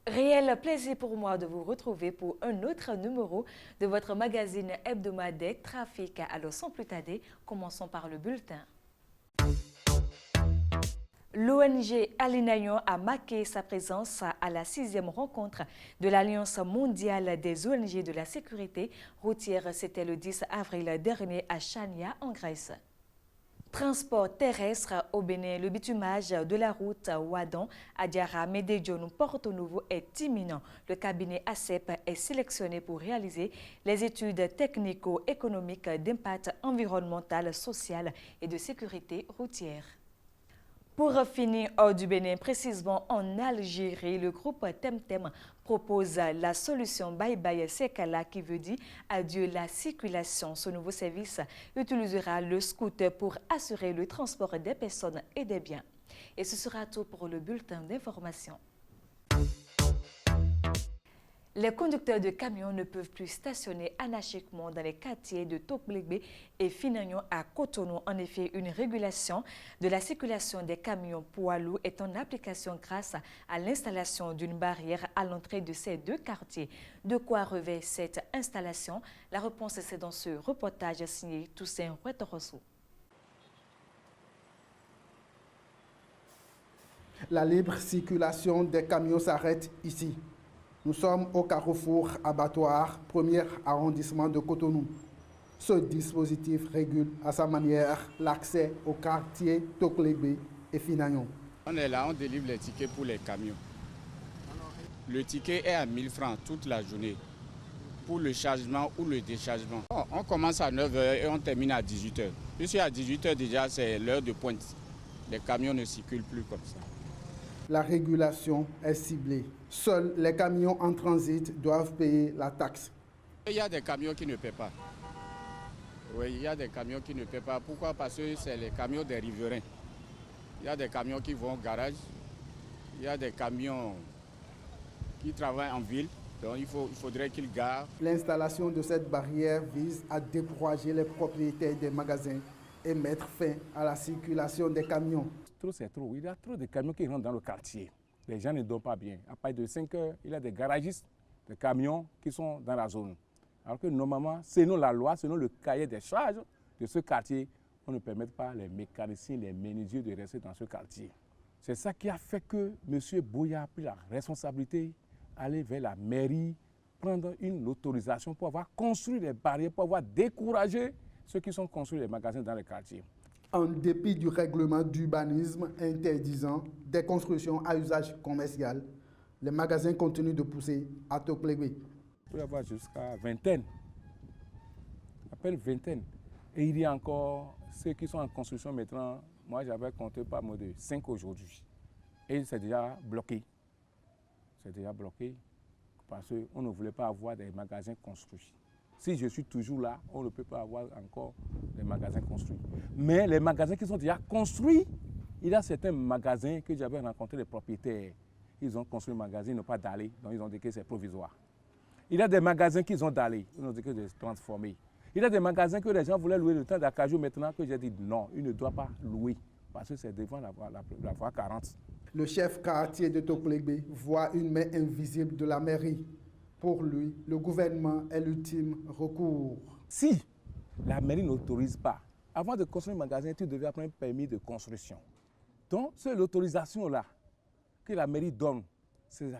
Réel plaisir pour moi de vous retrouver pour un autre numéro de votre magazine hebdomadaire Trafic. Alors sans plus tarder, commençons par le bulletin. L'ONG Alinayon a marqué sa présence à la 6e rencontre de l'Alliance mondiale des ONG de la sécurité routière. C'était le 10 avril dernier à Chania, en Grèce. Transport terrestre au Bénin, le bitumage de la route Ouadon, Adiara, Médédion, Porto Novo est imminent. Le cabinet ACEP est sélectionné pour réaliser les études technico-économiques d'impact environnemental, social et de sécurité routière. Pour finir hors du Bénin, précisément en Algérie, le groupe Temtem propose la solution Bye Bye Sekala qui veut dire adieu la circulation. Ce nouveau service utilisera le scooter pour assurer le transport des personnes et des biens. Et ce sera tout pour le bulletin d'information. Les conducteurs de camions ne peuvent plus stationner anarchiquement dans les quartiers de Toklegbe et Finagnon à Cotonou. En effet, une régulation de la circulation des camions poids lourds est en application grâce à l'installation d'une barrière à l'entrée de ces deux quartiers. De quoi revêt cette installation? La réponse c'est dans ce reportage signé Toussaint Ouettorosso. La libre circulation des camions s'arrête ici. Nous sommes au carrefour abattoir, premier arrondissement de Cotonou. Ce dispositif régule à sa manière l'accès au quartier Toklegbe et Finagnon. On est là, on délivre les tickets pour les camions. Le ticket est à 1000 francs toute la journée pour le chargement ou le déchargement. On commence à 9 h et on termine à 18 h. Puisque à 18 h déjà, c'est l'heure de pointe. Les camions ne circulent plus comme ça. La régulation est ciblée. Seuls les camions en transit doivent payer la taxe. Il y a des camions qui ne paient pas. Oui, il y a des camions qui ne paient pas. Pourquoi? Parce que c'est les camions des riverains. Il y a des camions qui vont au garage. Il y a des camions qui travaillent en ville. Donc il faudrait qu'ils garent. L'installation de cette barrière vise à décourager les propriétaires des magasins et mettre fin à la circulation des camions. Trop, c'est trop. Il y a trop de camions qui rentrent dans le quartier. Les gens ne dorment pas bien. À partir de 5 h, il y a des garagistes, des camions qui sont dans la zone. Alors que normalement, selon la loi, selon le cahier des charges de ce quartier, on ne permet pas les mécaniciens, les menuisiers de rester dans ce quartier. C'est ça qui a fait que M. Boya a pris la responsabilité, aller vers la mairie, prendre une autorisation pour avoir construit des barrières, pour avoir découragé ceux qui sont construits les magasins dans les quartiers. En dépit du règlement d'urbanisme interdisant des constructions à usage commercial, les magasins continuent de pousser à Toklegbe. Il peut y avoir jusqu'à vingtaine, à peine vingtaine. Et il y a encore ceux qui sont en construction maintenant. Moi, j'avais compté pas moins de 5 aujourd'hui. Et c'est déjà bloqué. C'est déjà bloqué parce qu'on ne voulait pas avoir des magasins construits. Si je suis toujours là, on ne peut pas avoir encore des magasins construits. Mais les magasins qui sont déjà construits, il y a certains magasins que j'avais rencontré les propriétaires. Ils ont construit un magasin, ils n'ont pas d'aller, donc ils ont dit que c'est provisoire. Il y a des magasins qui ont d'aller, ils ont dit que c'est transformé. Il y a des magasins que les gens voulaient louer le temps d'Acajou maintenant, que j'ai dit non, ils ne doivent pas louer, parce que c'est devant la voie 40. Le chef quartier de Toklegbe voit une main invisible de la mairie. Pour lui, le gouvernement est l'ultime recours. Si la mairie n'autorise pas, avant de construire un magasin, tu devais prendre un permis de construction. Donc, c'est l'autorisation-là que la mairie donne. C'est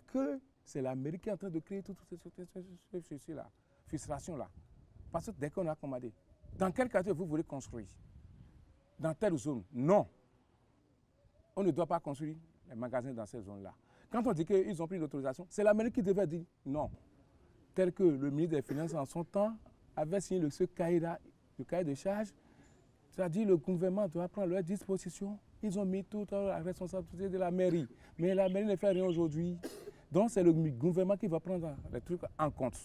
la mairie qui est en train de créer toute cette frustration-là. Parce que dès qu'on a commandé, dans quel quartier vous voulez construire? Dans telle zone? Non. On ne doit pas construire les magasins dans cette zone-là. Quand on dit qu'ils ont pris l'autorisation, c'est la mairie qui devait dire non. Tel que le ministre des Finances en son temps avait signé ce cahier-là, le cahier de charges, c'est-à-dire le gouvernement doit prendre leurs dispositions. Ils ont mis toute la responsabilité de la mairie. Mais la mairie ne fait rien aujourd'hui. Donc c'est le gouvernement qui va prendre les trucs en compte.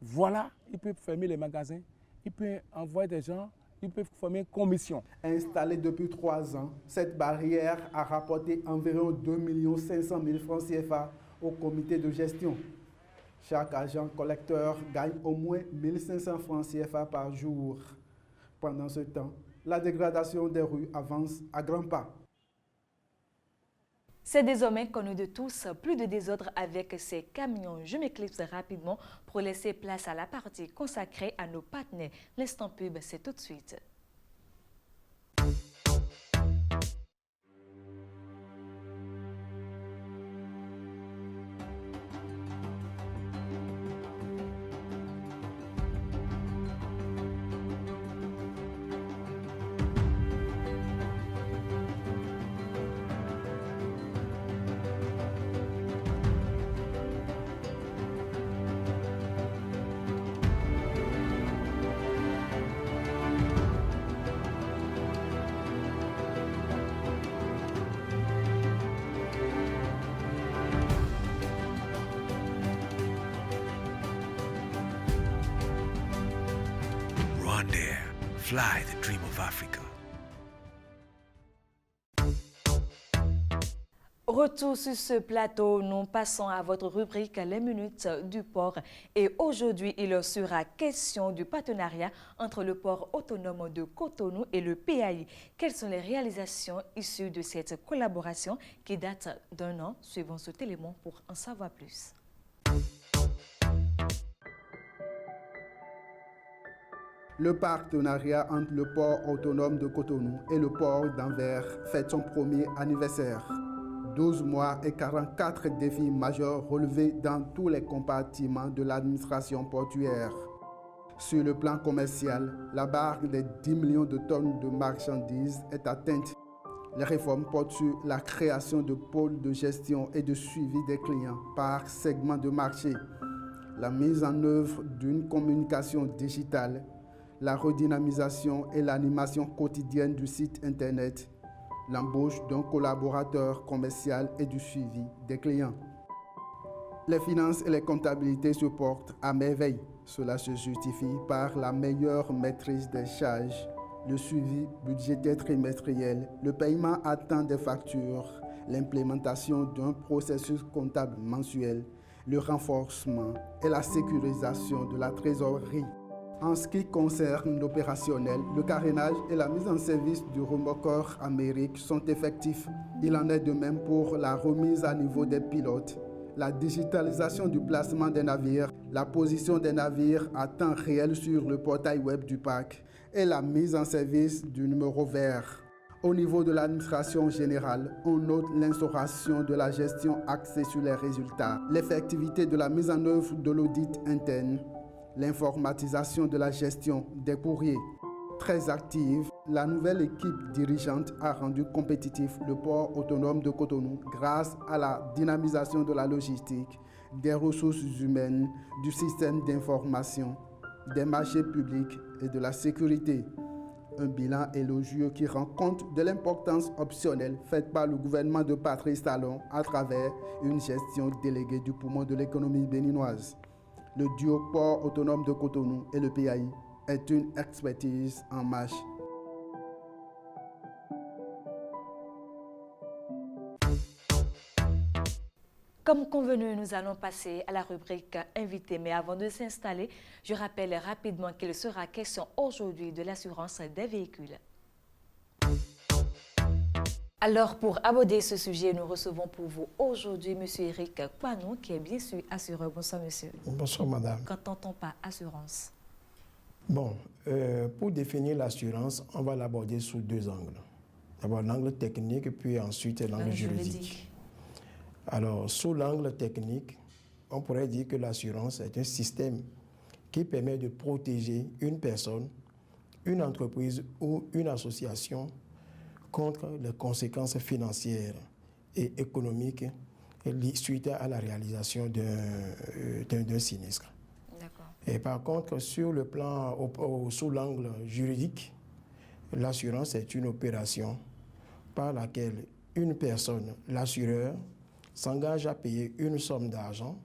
Voilà, il peut fermer les magasins, il peut envoyer des gens, il peut former une commission. Installée depuis 3 ans, cette barrière a rapporté environ 2 500 000 francs CFA au comité de gestion. Chaque agent collecteur gagne au moins 1 500 francs CFA par jour. Pendant ce temps, la dégradation des rues avance à grands pas. C'est désormais connu de tous, plus de désordre avec ces camions. Je m'éclipse rapidement pour laisser place à la partie consacrée à nos partenaires. L'instant pub, c'est tout de suite. Rwandair, fly the dream of Africa. Retour sur ce plateau, nous passons à votre rubrique Les minutes du port. Et aujourd'hui, il sera question du partenariat entre le port autonome de Cotonou et le PAI. Quelles sont les réalisations issues de cette collaboration qui date d'1 an? Suivons ce élément pour en savoir plus. Le partenariat entre le port autonome de Cotonou et le port d'Anvers fête son premier anniversaire. 12 mois et 44 défis majeurs relevés dans tous les compartiments de l'administration portuaire. Sur le plan commercial, la barre des 10 millions de tonnes de marchandises est atteinte. Les réformes portent sur la création de pôles de gestion et de suivi des clients par segment de marché, la mise en œuvre d'une communication digitale, la redynamisation et l'animation quotidienne du site Internet, l'embauche d'un collaborateur commercial et du suivi des clients. Les finances et les comptabilités se portent à merveille. Cela se justifie par la meilleure maîtrise des charges, le suivi budgétaire trimestriel, le paiement à temps des factures, l'implémentation d'un processus comptable mensuel, le renforcement et la sécurisation de la trésorerie. En ce qui concerne l'opérationnel, le carénage et la mise en service du remorqueur Amérique sont effectifs. Il en est de même pour la remise à niveau des pilotes, la digitalisation du placement des navires, la position des navires à temps réel sur le portail web du parc et la mise en service du numéro vert. Au niveau de l'administration générale, on note l'instauration de la gestion axée sur les résultats, l'effectivité de la mise en œuvre de l'audit interne, l'informatisation de la gestion des courriers. Très active, la nouvelle équipe dirigeante a rendu compétitif le port autonome de Cotonou grâce à la dynamisation de la logistique, des ressources humaines, du système d'information, des marchés publics et de la sécurité. Un bilan élogieux qui rend compte de l'importance optionnelle faite par le gouvernement de Patrice Talon à travers une gestion déléguée du poumon de l'économie béninoise. Le duo port autonome de Cotonou et le PAI est une expertise en marche. Comme convenu, nous allons passer à la rubrique invité. Mais avant de s'installer, je rappelle rapidement qu'il sera question aujourd'hui de l'assurance des véhicules. Alors, pour aborder ce sujet, nous recevons pour vous aujourd'hui M. Eric Kwanou, qui est bien sûr assureur. Bonsoir, monsieur. Bonsoir, madame. Qu'entend-on par assurance? Bon, pour définir l'assurance, on va l'aborder sous 2 angles. D'abord l'angle technique, puis ensuite l'angle juridique. Alors, sous l'angle technique, on pourrait dire que l'assurance est un système qui permet de protéger une personne, une entreprise ou une association contre les conséquences financières et économiques suite à la réalisation d'un sinistre. Et par contre, sur le plan, sous l'angle juridique, l'assurance est une opération par laquelle une personne, l'assureur, s'engage à payer une somme d'argent,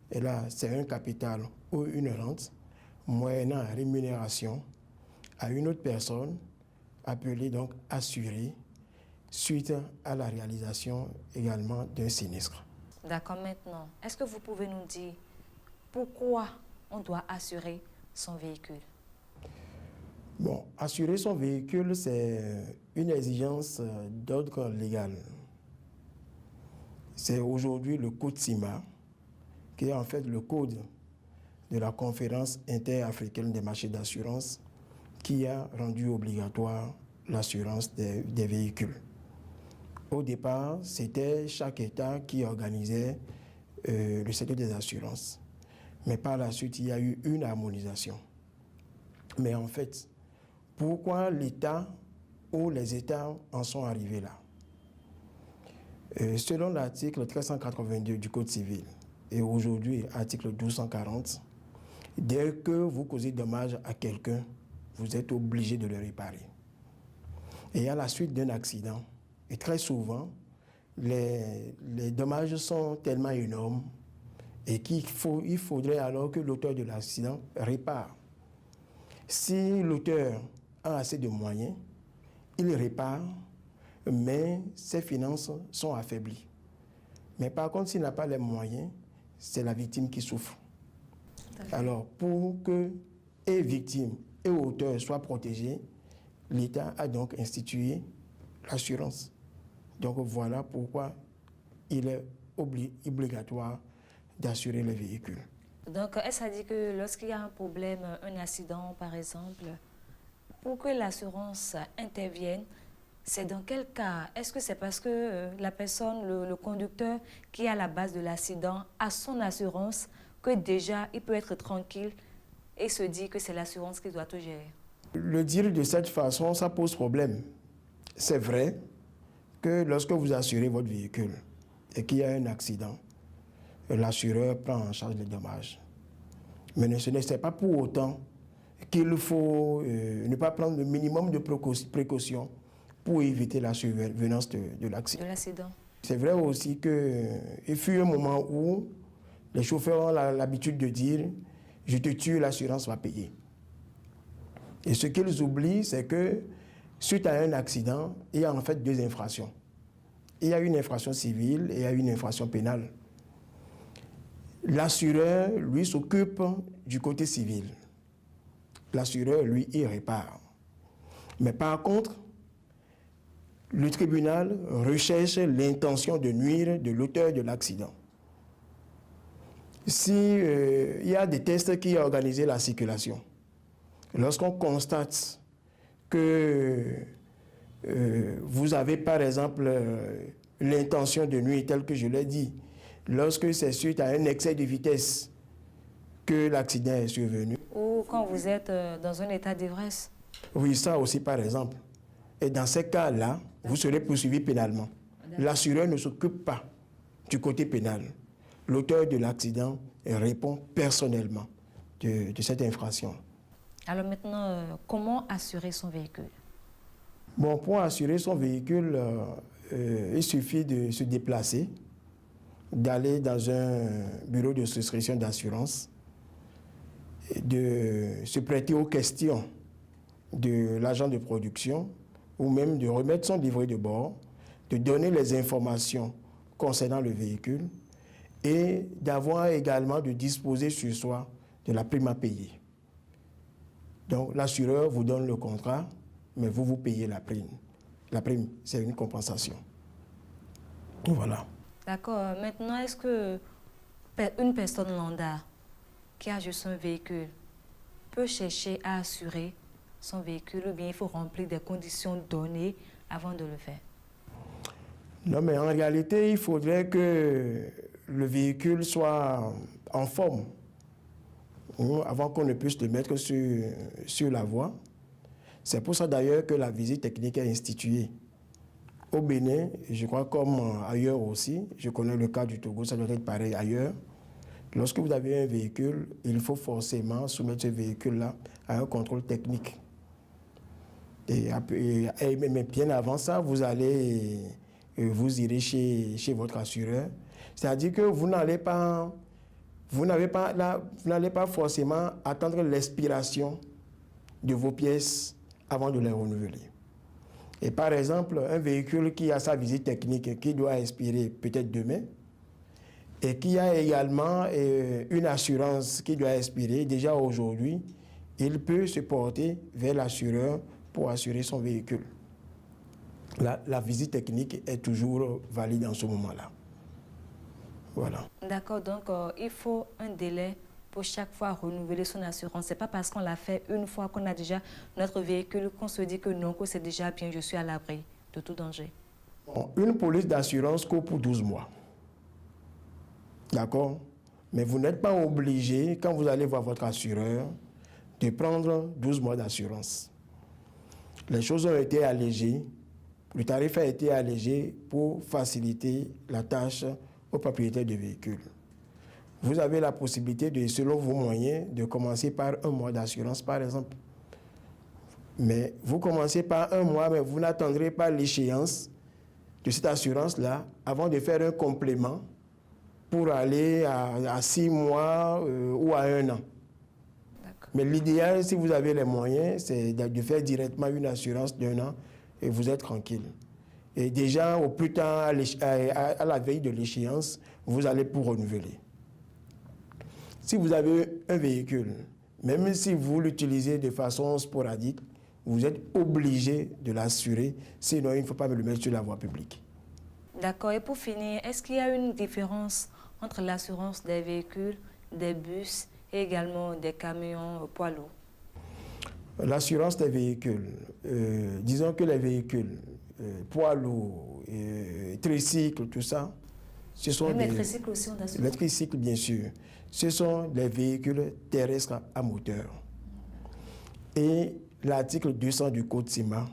et là, c'est un capital ou une rente, moyennant rémunération à une autre personne, appelée donc assurée, suite à la réalisation également d'un sinistre. D'accord, maintenant, est-ce que vous pouvez nous dire pourquoi on doit assurer son véhicule? Bon, assurer son véhicule, c'est une exigence d'ordre légal. c'est aujourd'hui le code CIMA, qui est en fait le code de la conférence interafricaine des marchés d'assurance, qui a rendu obligatoire l'assurance des véhicules. Au départ, c'était chaque État qui organisait le secteur des assurances. Mais par la suite, il y a eu une harmonisation. Mais en fait, pourquoi l'État ou les États en sont arrivés là? Selon l'article 1382 du Code civil et aujourd'hui article 1240, dès que vous causez dommage à quelqu'un, vous êtes obligé de le réparer. Et à la suite d'un accident, et très souvent, les dommages sont tellement énormes et il faudrait alors que l'auteur de l'accident répare. Si l'auteur a assez de moyens, il répare, mais ses finances sont affaiblies. Mais par contre, s'il n'a pas les moyens, c'est la victime qui souffre. Alors, pour que et victime et auteur soient protégés, l'État a donc institué l'assurance. Donc voilà pourquoi il est obligatoire d'assurer les véhicules. Donc, est-ce à dire que lorsqu'il y a un problème, un accident par exemple, pour que l'assurance intervienne, c'est dans quel cas? Est-ce que c'est parce que la personne, le conducteur qui est à la base de l'accident a son assurance que déjà il peut être tranquille et se dire que c'est l'assurance qui doit tout gérer? Le dire de cette façon, ça pose problème. C'est vrai que lorsque vous assurez votre véhicule et qu'il y a un accident, l'assureur prend en charge les dommages. Mais ce n'est pas pour autant qu'il faut ne pas prendre le minimum de précautions pour éviter la survenance de l'accident. C'est vrai aussi qu'il fut un moment où les chauffeurs ont l'habitude de dire « je te tue, l'assurance va payer ». Et ce qu'ils oublient, c'est que suite à un accident, il y a en fait deux infractions. Il y a une infraction civile et il y a une infraction pénale. L'assureur, lui, s'occupe du côté civil. L'assureur, lui, il répare. Mais par contre, le tribunal recherche l'intention de nuire de l'auteur de l'accident. Si il y a des tests qui ont organisé la circulation, lorsqu'on constate que vous avez, par exemple, l'intention de nuire, tel que je l'ai dit, lorsque c'est suite à un excès de vitesse que l'accident est survenu. Ou quand vous êtes dans un état d'ivresse. Oui, ça aussi, par exemple. Et dans ces cas-là, vous serez poursuivi pénalement. L'assureur ne s'occupe pas du côté pénal. L'auteur de l'accident répond personnellement de cette infraction. Alors maintenant, comment assurer son véhicule? Bon, pour assurer son véhicule, il suffit de se déplacer, d'aller dans un bureau de souscription d'assurance, de se prêter aux questions de l'agent de production ou même de remettre son livret de bord, de donner les informations concernant le véhicule et d'avoir également de disposer sur soi de la prime à payer. Donc l'assureur vous donne le contrat, mais vous payez la prime. La prime, c'est une compensation. Voilà. D'accord. Maintenant, est-ce que une personne lambda qui a juste un véhicule peut chercher à assurer son véhicule ou bien il faut remplir des conditions données avant de le faire? Non, mais en réalité, il faudrait que le véhicule soit en forme avant qu'on ne puisse le mettre sur la voie. C'est pour ça d'ailleurs que la visite technique est instituée. Au Bénin, je crois comme ailleurs aussi, je connais le cas du Togo, ça doit être pareil ailleurs. Lorsque vous avez un véhicule, il faut forcément soumettre ce véhicule-là à un contrôle technique. Mais bien avant ça, vous irez chez votre assureur. C'est-à-dire que vous n'allez pas forcément attendre l'expiration de vos pièces avant de les renouveler. Et par exemple, un véhicule qui a sa visite technique qui doit expirer peut-être demain et qui a également une assurance qui doit expirer déjà aujourd'hui, il peut se porter vers l'assureur pour assurer son véhicule. La visite technique est toujours valide en ce moment-là. Voilà. D'accord, donc il faut un délai pour chaque fois renouveler son assurance. Ce n'est pas parce qu'on l'a fait une fois qu'on a déjà notre véhicule qu'on se dit que non, que c'est déjà bien, je suis à l'abri de tout danger. Bon, une police d'assurance court pour 12 mois. D'accord? Mais vous n'êtes pas obligé, quand vous allez voir votre assureur, de prendre 12 mois d'assurance. Les choses ont été allégées. Le tarif a été allégé pour faciliter la tâche aux propriétaires de véhicules. Vous avez la possibilité, de, selon vos moyens, de commencer par un mois d'assurance, par exemple. Mais vous commencez par un mois, mais vous n'attendrez pas l'échéance de cette assurance-là avant de faire un complément pour aller à 6 mois ou à 1 an. Mais l'idéal, si vous avez les moyens, c'est de faire directement une assurance d'1 an et vous êtes tranquille. Et déjà, au plus tard, à la veille de l'échéance, vous allez pour renouveler. Si vous avez un véhicule, même si vous l'utilisez de façon sporadique, vous êtes obligé de l'assurer, sinon il ne faut pas le mettre sur la voie publique. D'accord. Et pour finir, est-ce qu'il y a une différence entre l'assurance des véhicules, des bus et également des camions poids lourds? L'assurance des véhicules, disons que les véhicules, poids lourds, tricycles, tout ça, ce sont même les tricycles aussi ont d'assurance? Les tricycles, bien sûr. Ce sont des véhicules terrestres à moteur. Et l'article 200 du Code CIMA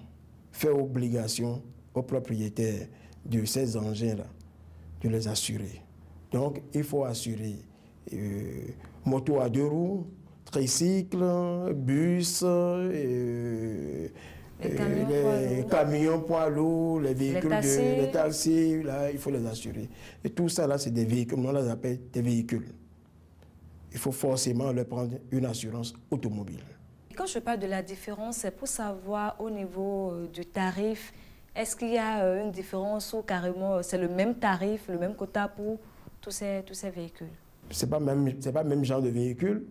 fait obligation aux propriétaires de ces engins-là de les assurer. Donc, il faut assurer moto à 2 roues, tricycle, bus, les camions poids lourds, les véhicules, les taxis, là, il faut les assurer. Et tout ça, là, c'est des véhicules, on les appelle des véhicules. Il faut forcément leur prendre une assurance automobile. Quand je parle de la différence, c'est pour savoir au niveau du tarif, est-ce qu'il y a une différence ou carrément c'est le même tarif, le même quota pour tous ces véhicules? Ce n'est pas le même genre de véhicule.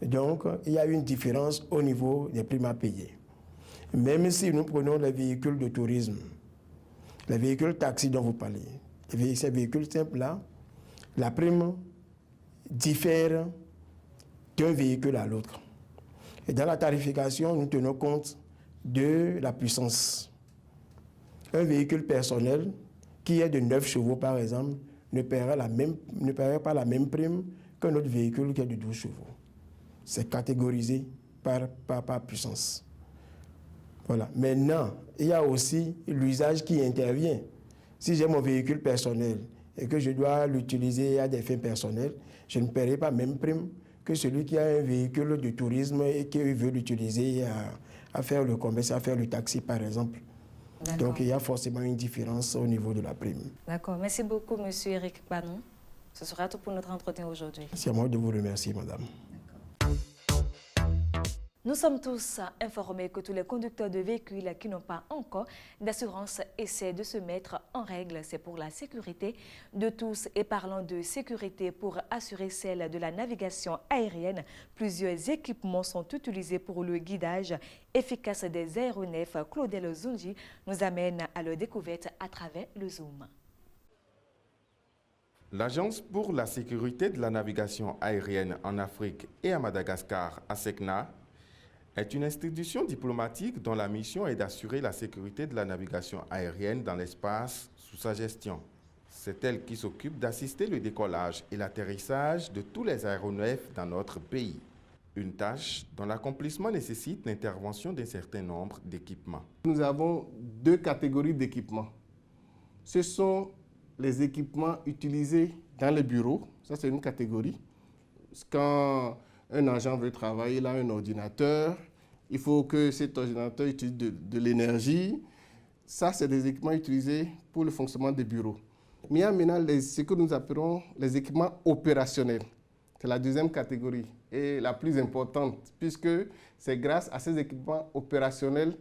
Donc, il y a une différence au niveau des primes à payer. Même si nous prenons les véhicules de tourisme, les véhicules taxis dont vous parlez, ces véhicules simples-là, la prime diffère d'un véhicule à l'autre. Et dans la tarification, nous tenons compte de la puissance. Un véhicule personnel qui est de 9 chevaux, par exemple, ne paiera pas la même prime qu'un autre véhicule qui est de 12 chevaux. C'est catégorisé par puissance. Voilà. Maintenant, il y a aussi l'usage qui intervient. Si j'ai mon véhicule personnel et que je dois l'utiliser à des fins personnelles, je ne paierai pas la même prime que celui qui a un véhicule de tourisme et qui veut l'utiliser à faire le commerce, à faire le taxi, par exemple. Donc, il y a forcément une différence au niveau de la prime. D'accord. Merci beaucoup, M. Eric Panon. Ce sera tout pour notre entretien aujourd'hui. C'est à moi de vous remercier, madame. Nous sommes tous informés que tous les conducteurs de véhicules qui n'ont pas encore d'assurance essaient de se mettre en règle. C'est pour la sécurité de tous. Et parlant de sécurité, pour assurer celle de la navigation aérienne, plusieurs équipements sont utilisés pour le guidage efficace des aéronefs. Claudel Zunji nous amène à leur découverte à travers le Zoom. L'Agence pour la sécurité de la navigation aérienne en Afrique et à Madagascar, ASECNA, est une institution diplomatique dont la mission est d'assurer la sécurité de la navigation aérienne dans l'espace sous sa gestion. C'est elle qui s'occupe d'assister le décollage et l'atterrissage de tous les aéronefs dans notre pays. Une tâche dont l'accomplissement nécessite l'intervention d'un certain nombre d'équipements. Nous avons 2 catégories d'équipements. Ce sont les équipements utilisés dans les bureaux, ça c'est une catégorie. Quand un agent veut travailler, il a un ordinateur, il faut que cet ordinateur utilise de l'énergie. Ça, c'est des équipements utilisés pour le fonctionnement des bureaux. Mais il y a maintenant ce que nous appelons les équipements opérationnels. C'est la 2e catégorie et la plus importante, puisque c'est grâce à ces équipements opérationnels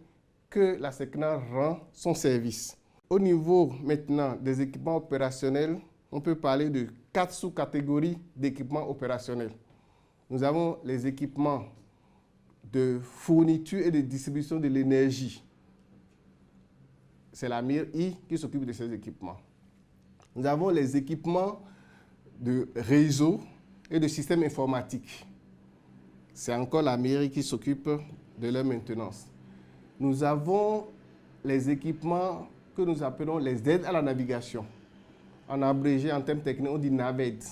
que la SECNA rend son service. Au niveau maintenant des équipements opérationnels, on peut parler de 4 sous-catégories d'équipements opérationnels. Nous avons les équipements de fourniture et de distribution de l'énergie. C'est la MIRI qui s'occupe de ces équipements. Nous avons les équipements de réseaux et de systèmes informatiques. C'est encore la mairie qui s'occupe de leur maintenance. Nous avons les équipements que nous appelons les aides à la navigation. En abrégé, en termes techniques, on dit NAVED.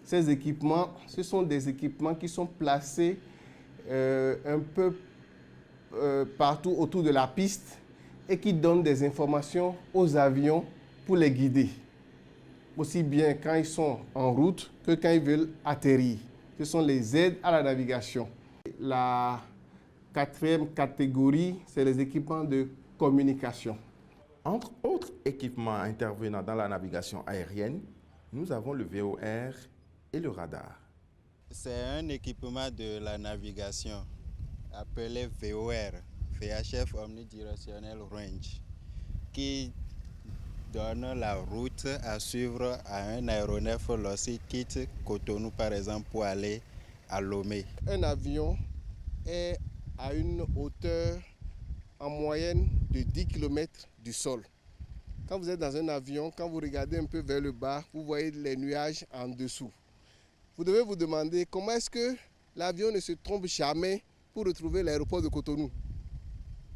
Ces équipements, ce sont des équipements qui sont placés un peu partout autour de la piste et qui donnent des informations aux avions pour les guider. Aussi bien quand ils sont en route que quand ils veulent atterrir. Ce sont les aides à la navigation. La quatrième catégorie, c'est les équipements de communication. Entre autres équipements intervenant dans la navigation aérienne, nous avons le VOR et le radar. C'est un équipement de la navigation appelé VOR, VHF Omnidirectional Range, qui donne la route à suivre à un aéronef lorsqu'il quitte Cotonou, par exemple, pour aller à Lomé. Un avion est à une hauteur en moyenne de 10 km du sol. Quand vous êtes dans un avion, quand vous regardez un peu vers le bas, vous voyez les nuages en dessous. Vous devez vous demander comment est-ce que l'avion ne se trompe jamais pour retrouver l'aéroport de Cotonou.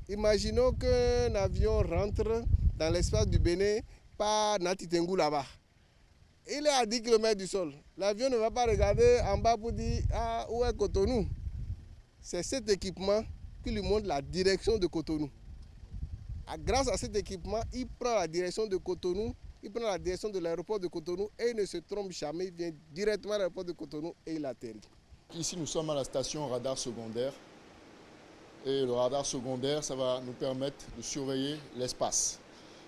Imaginons qu'un avion rentre dans l'espace du Bénin par Natitengu là-bas. Il est à 10 km du sol. L'avion ne va pas regarder en bas pour dire « Ah, où est Cotonou ?» C'est cet équipement qui lui montre la direction de Cotonou. Grâce à cet équipement, il prend la direction de Cotonou, il prend la direction de l'aéroport de Cotonou et il ne se trompe jamais. Il vient directement à l'aéroport de Cotonou et il atterrit. Ici, nous sommes à la station radar secondaire. Et le radar secondaire, ça va nous permettre de surveiller l'espace,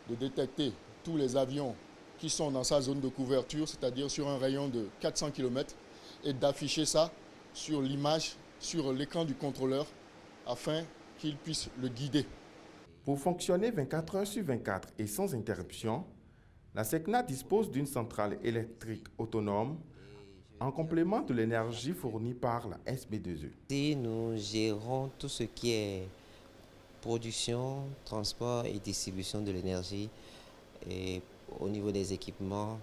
de détecter tous les avions qui sont dans sa zone de couverture, c'est-à-dire sur un rayon de 400 km, et d'afficher ça sur l'image, sur l'écran du contrôleur, afin qu'il puisse le guider. Pour fonctionner 24 heures sur 24 et sans interruption, la SECNA dispose d'une centrale électrique autonome en complément de l'énergie fournie par la SB2E. Et nous gérons tout ce qui est production, transport et distribution de l'énergie et au niveau des équipements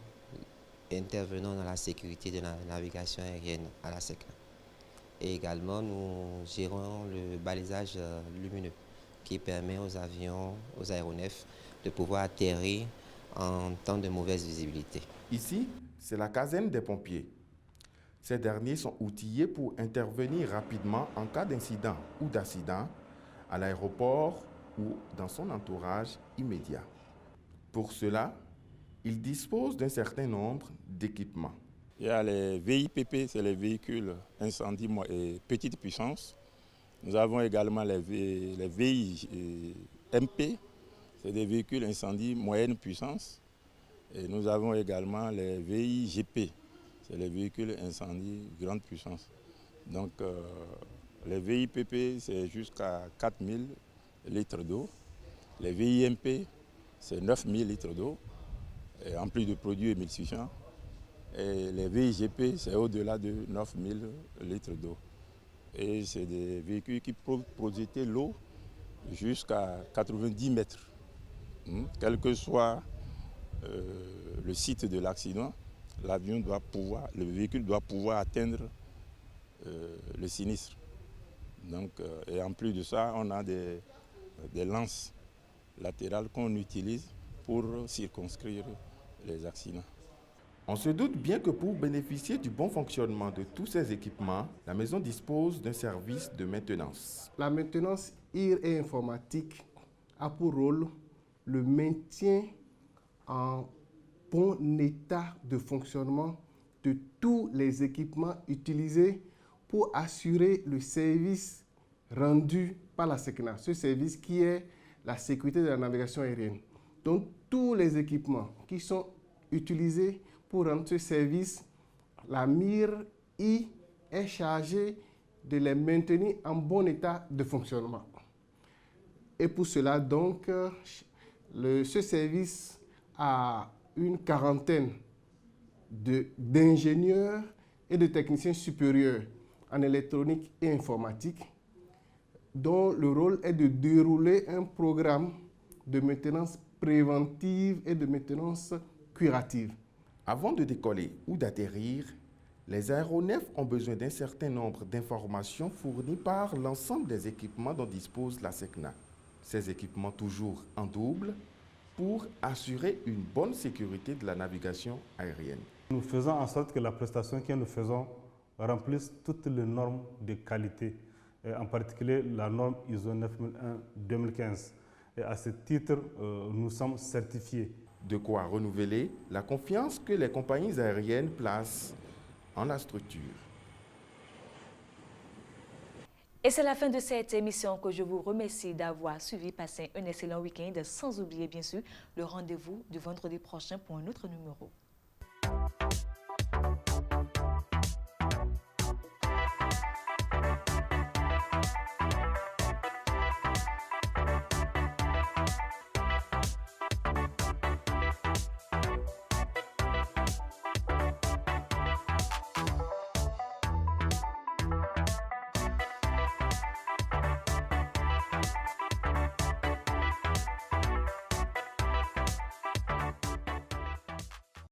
intervenant dans la sécurité de la navigation aérienne à la SECNA. Et également, nous gérons le balisage lumineux qui permet aux avions, aux aéronefs de pouvoir atterrir en temps de mauvaise visibilité. Ici, c'est la caserne des pompiers. Ces derniers sont outillés pour intervenir rapidement en cas d'incident ou d'accident à l'aéroport ou dans son entourage immédiat. Pour cela, ils disposent d'un certain nombre d'équipements. Il y a les VIPP, c'est les véhicules incendie et petite puissance. Nous avons également les VIMP, c'est des véhicules incendie moyenne puissance. Et nous avons également les VIGP, c'est les véhicules incendie grande puissance. Donc les VIPP, c'est jusqu'à 4000 litres d'eau. Les VIMP, c'est 9000 litres d'eau, en plus de produits émulsifiants. Et les VIGP, c'est au-delà de 9000 litres d'eau. Et c'est des véhicules qui peuvent projeter l'eau jusqu'à 90 mètres. Quel que soit le site de l'accident, le véhicule doit pouvoir atteindre le sinistre. Donc, et en plus de ça, on a des lances latérales qu'on utilise pour circonscrire les accidents. On se doute bien que pour bénéficier du bon fonctionnement de tous ces équipements, la maison dispose d'un service de maintenance. La maintenance IR et informatique a pour rôle le maintien en bon état de fonctionnement de tous les équipements utilisés pour assurer le service rendu par la SECNA, ce service qui est la sécurité de la navigation aérienne. Donc tous les équipements qui sont utilisés pour rendre ce service, la MIR-I est chargée de les maintenir en bon état de fonctionnement. Et pour cela, donc, ce service a une quarantaine d'ingénieurs et de techniciens supérieurs en électronique et informatique, dont le rôle est de dérouler un programme de maintenance préventive et de maintenance curative. Avant de décoller ou d'atterrir, les aéronefs ont besoin d'un certain nombre d'informations fournies par l'ensemble des équipements dont dispose la SECNA. Ces équipements toujours en double pour assurer une bonne sécurité de la navigation aérienne. Nous faisons en sorte que la prestation que nous faisons remplisse toutes les normes de qualité, et en particulier la norme ISO 9001-2015. Et à ce titre, nous sommes certifiés. De quoi renouveler la confiance que les compagnies aériennes placent en la structure. Et c'est la fin de cette émission que je vous remercie d'avoir suivi. Passez un excellent week-end, sans oublier bien sûr le rendez-vous du vendredi prochain pour un autre numéro.